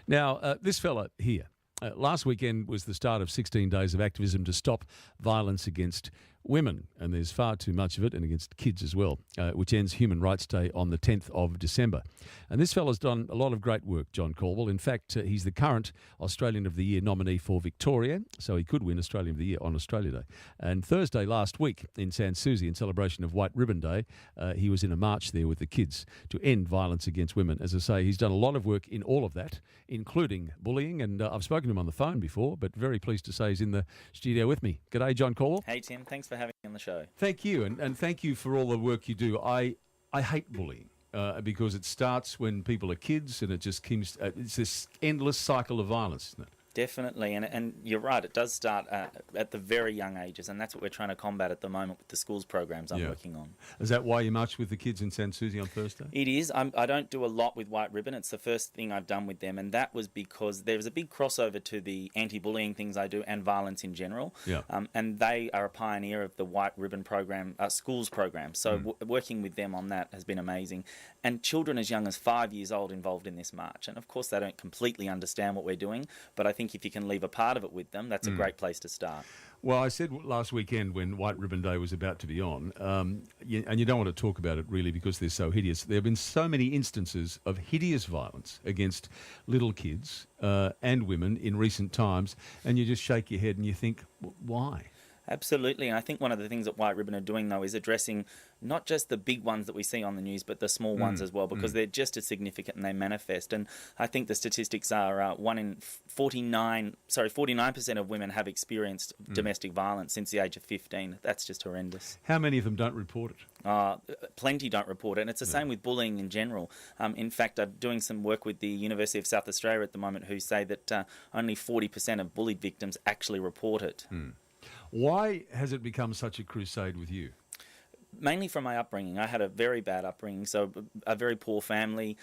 Now, this fella here, last weekend was the start of 16 days of activism to stop violence against women, and there's far too much of it, and against kids as well, which ends Human Rights Day on the 10th of December. And this fella's done a lot of great work, John Caldwell. In fact, he's the current Australian of the Year nominee for Victoria, so he could win Australian of the Year on Australia Day. And Thursday last week in Sans Souci, in celebration of White Ribbon Day, he was in a march there with the kids to end violence against women. As I say, he's done a lot of work in all of that, including bullying, and I've spoken to him on the phone before, but very pleased to say he's in the studio with me. G'day, John Caldwell. Hey, Tim. Thanks for having me on the show. Thank you, and thank you for all the work you do. I hate bullying because it starts when people are kids, and it just keeps it's this endless cycle of violence, isn't it? Definitely, and you're right, it does start at the very young ages, and that's what we're trying to combat at the moment with the schools programs I'm working on. Is that why you marched with the kids in Sans Souci on Thursday? It is. I don't do a lot with White Ribbon. It's the first thing I've done with them, and that was because there was a big crossover to the anti-bullying things I do and violence in general. Yeah. And they are a pioneer of the White Ribbon program, schools program, so working with them on that has been amazing. And children as young as 5 years old involved in this march, and of course they don't completely understand what we're doing, but I think if you can leave a part of it with them, that's a great place to start. Well, I said last weekend when White Ribbon Day was about to be on, and you don't want to talk about it really because they're so hideous. There have been so many instances of hideous violence against little kids and women in recent times, and you just shake your head and you think, why? Absolutely, and I think one of the things that White Ribbon are doing, though, is addressing not just the big ones that we see on the news, but the small ones as well, because they're just as significant and they manifest. And I think the statistics are 49% of women have experienced domestic violence since the age of 15. That's just horrendous. How many of them don't report it? Plenty don't report it, and it's the same with bullying in general. In fact, I'm doing some work with the University of South Australia at the moment who say that only 40% of bullied victims actually report it. Why has it become such a crusade with you? Mainly from my upbringing. I had a very bad upbringing, so a very poor family,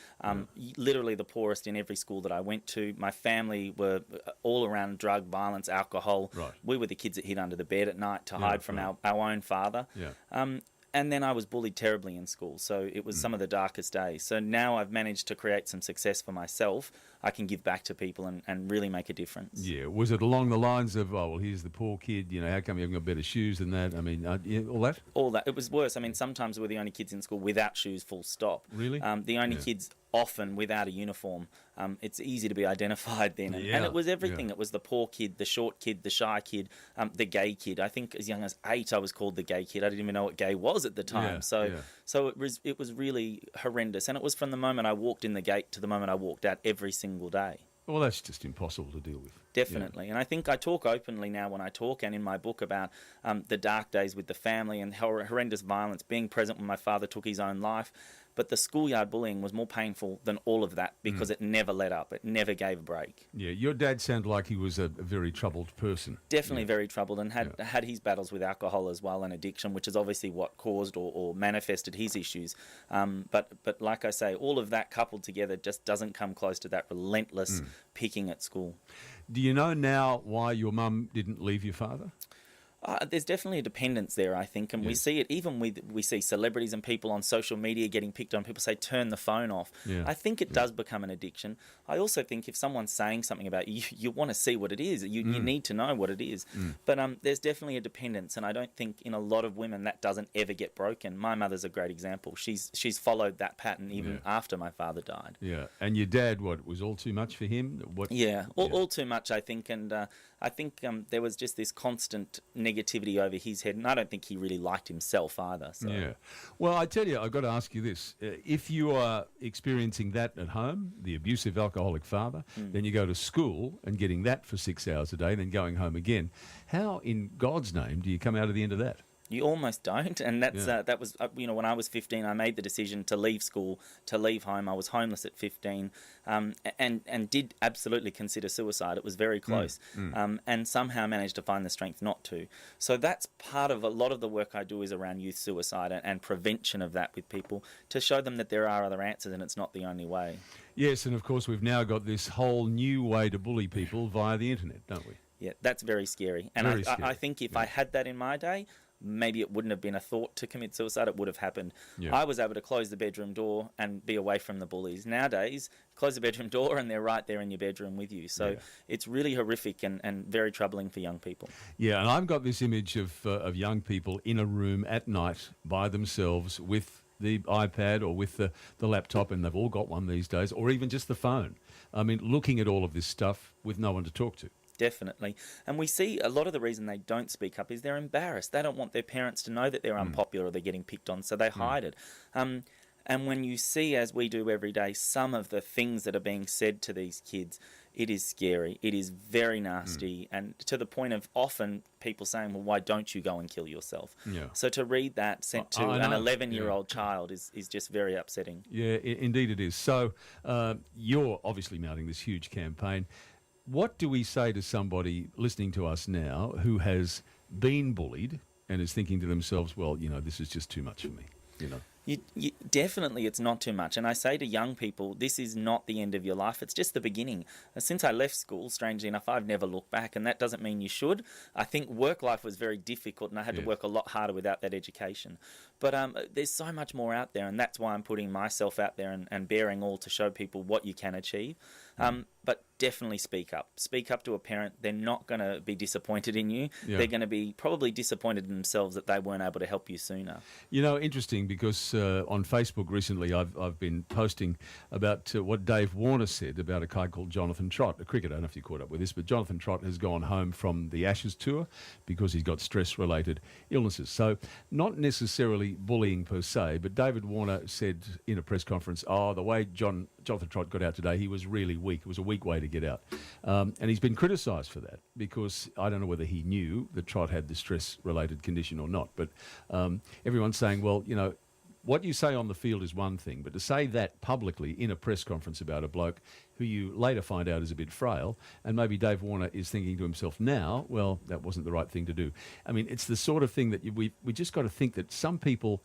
literally the poorest in every school that I went to. My family were all around drug, violence, alcohol. Right. We were the kids that hid under the bed at night to hide from our own father. Yeah. And then I was bullied terribly in school, so it was some of the darkest days. So now I've managed to create some success for myself. I can give back to people and really make a difference. Yeah. Was it along the lines of, oh, well, here's the poor kid, how come you haven't got better shoes than that? I mean, all that? All that. It was worse. I mean, sometimes we're the only kids in school without shoes, full stop. Really? The only kids often without a uniform. It's easy to be identified then. And it was everything. It was the poor kid, the short kid, the shy kid, the gay kid. I think as young as 8 I was called the gay kid. I didn't even know what gay was at the time. So it was really horrendous. And it was from the moment I walked in the gate to the moment I walked out every single day. Well, that's just impossible to deal with. Definitely. And I think I talk openly now when I talk and in my book about the dark days with the family and horrendous violence, being present when my father took his own life. But the schoolyard bullying was more painful than all of that because it never let up. It never gave a break. Yeah, your dad sounded like he was a very troubled person. Definitely very troubled, and had his battles with alcohol as well and addiction, which is obviously what caused or manifested his issues. But like I say, all of that coupled together just doesn't come close to that relentless picking at school. Do you know now why your mum didn't leave your father? There's definitely a dependence there, I think, and we see it even we see celebrities and people on social media getting picked on. People say, turn the phone off. I think it does become an addiction. I also think if someone's saying something about you, you want to see what it is. You need to know what it is. But there's definitely a dependence, and I don't think in a lot of women that doesn't ever get broken. My mother's a great example. She's followed that pattern even after my father died. Yeah, and your dad, what, was all too much for him? All too much, I think, and I think there was just this constant negativity over his head, and I don't think he really liked himself either. So. Yeah. Well, I tell you, I've got to ask you this. If you are experiencing that at home, the abusive alcoholic father, then you go to school and getting that for 6 hours a day, then going home again, how in God's name do you come out of the end of that? You almost don't, and that's that was when I was 15, I made the decision to leave school, to leave home. I was homeless at 15, and did absolutely consider suicide. It was very close, and somehow managed to find the strength not to. So that's part of a lot of the work I do is around youth suicide and prevention of that with people, to show them that there are other answers and it's not the only way. Yes, and of course we've now got this whole new way to bully people via the internet, don't we? Yeah, that's very scary. And I think if I had that in my day, maybe it wouldn't have been a thought to commit suicide. It would have happened. Yeah. I was able to close the bedroom door and be away from the bullies. Nowadays, close the bedroom door and they're right there in your bedroom with you. So it's really horrific and very troubling for young people. Yeah, and I've got this image of young people in a room at night by themselves with the iPad or with the laptop, and they've all got one these days, or even just the phone. I mean, looking at all of this stuff with no one to talk to. Definitely. And we see a lot of the reason they don't speak up is they're embarrassed. They don't want their parents to know that they're unpopular or they're getting picked on, so they hide it. And when you see, as we do every day, some of the things that are being said to these kids, it is scary. It is very nasty, and to the point of often people saying, well, why don't you go and kill yourself? Yeah. So to read that sent to an 11-year-old child is just very upsetting. Yeah, indeed it is. So you're obviously mounting this huge campaign. What do we say to somebody listening to us now who has been bullied and is thinking to themselves, well, this is just too much for me, Definitely, it's not too much. And I say to young people, this is not the end of your life. It's just the beginning. Since I left school, strangely enough, I've never looked back. And that doesn't mean you should. I think work life was very difficult and I had to work a lot harder without that education. But there's so much more out there. And that's why I'm putting myself out there and bearing all to show people what you can achieve. But definitely speak up. Speak up to a parent. They're not going to be disappointed in you. Yeah. They're going to be probably disappointed in themselves that they weren't able to help you sooner. Interesting, because on Facebook recently I've been posting about what Dave Warner said about a guy called Jonathan Trott, a cricketer. I don't know if you caught up with this, but Jonathan Trott has gone home from the Ashes tour because he's got stress-related illnesses. So not necessarily bullying per se, but David Warner said in a press conference, the way Jonathan Trott got out today, he was really weak. It was a weak way to get out. And he's been criticised for that because I don't know whether he knew that Trott had the stress-related condition or not. But everyone's saying, well, what you say on the field is one thing, but to say that publicly in a press conference about a bloke who you later find out is a bit frail, and maybe Dave Warner is thinking to himself now, well, that wasn't the right thing to do. I mean, it's the sort of thing that we just got to think that some people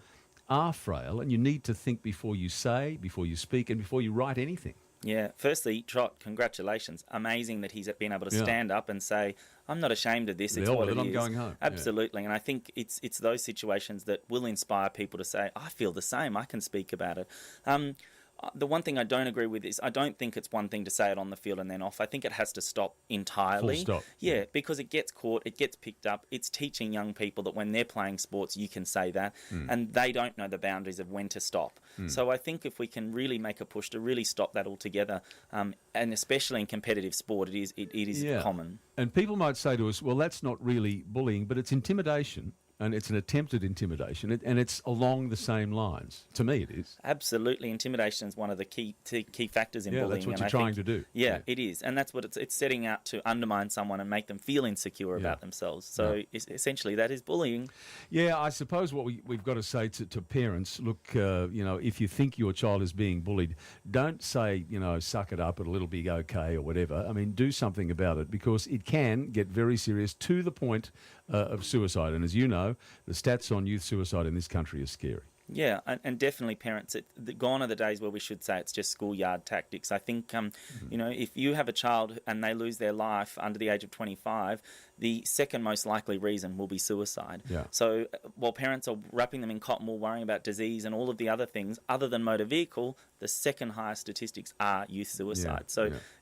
are frail, and you need to think before you say, before you speak, and before you write anything. Yeah, firstly, Trott, congratulations. Amazing that he's been able to stand up and say, I'm not ashamed of this. It's what it is. I'm going home. Absolutely. And I think it's those situations that will inspire people to say, I feel the same. I can speak about it. The one thing I don't agree with is I don't think it's one thing to say it on the field and then off. I think it has to stop entirely. Full stop. Yeah, because it gets caught, it gets picked up. It's teaching young people that when they're playing sports, you can say that, and they don't know the boundaries of when to stop. So I think if we can really make a push to really stop that altogether, and especially in competitive sport, it is common. And people might say to us, well, that's not really bullying, but it's intimidation. And it's an attempted intimidation, and it's along the same lines. To me, it is. Absolutely. Intimidation is one of the key factors in bullying. That's what you're trying to do. Yeah, it is. And that's what it's setting out to undermine someone and make them feel insecure about themselves. So essentially, that is bullying. Yeah, I suppose what we've got to say to parents, look, if you think your child is being bullied, don't say, suck it up, it'll be okay or whatever. I mean, do something about it, because it can get very serious to the point of suicide. And as you know, the stats on youth suicide in this country are scary. Yeah, and definitely parents, gone are the days where we should say it's just schoolyard tactics. I think, if you have a child and they lose their life under the age of 25, the second most likely reason will be suicide. Yeah. So while parents are wrapping them in cotton wool, worrying about disease and all of the other things, other than motor vehicle, the second highest statistics are youth suicide.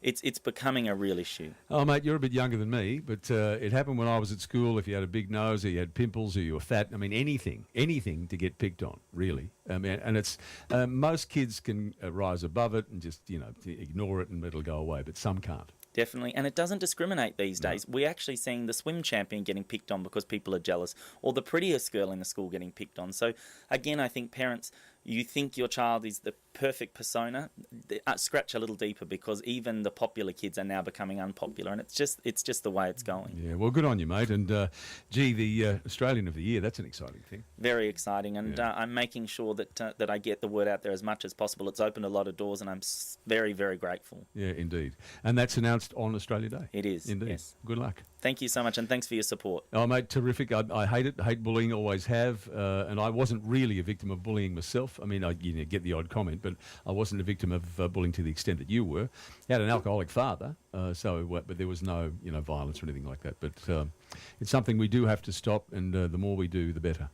It's becoming a real issue. Oh, mate, you're a bit younger than me, but it happened when I was at school. If you had a big nose or you had pimples or you were fat, I mean, anything to get picked on, really. I mean, and it's most kids can rise above it and just, ignore it and it'll go away, but some can't. Definitely, and it doesn't discriminate these days. We're actually seeing the swim champion getting picked on because people are jealous, or the prettiest girl in the school getting picked on. So again, I think parents, you think your child is the perfect persona, scratch a little deeper, because even the popular kids are now becoming unpopular, and it's just the way it's going. Yeah, well, good on you, mate. And the Australian of the Year, that's an exciting thing. Very exciting, and I'm making sure that I get the word out there as much as possible. It's opened a lot of doors, and I'm very, very grateful. Yeah, indeed. And that's announced on Australia Day. It is. Indeed. Yes. Good luck. Thank you so much, and thanks for your support. Oh, mate, terrific. I hate it. Hate bullying, always have. And I wasn't really a victim of bullying myself. I mean, I get the odd comment, but I wasn't a victim of bullying to the extent that you were. I had an alcoholic father, but there was no, violence or anything like that. But it's something we do have to stop, and the more we do, the better.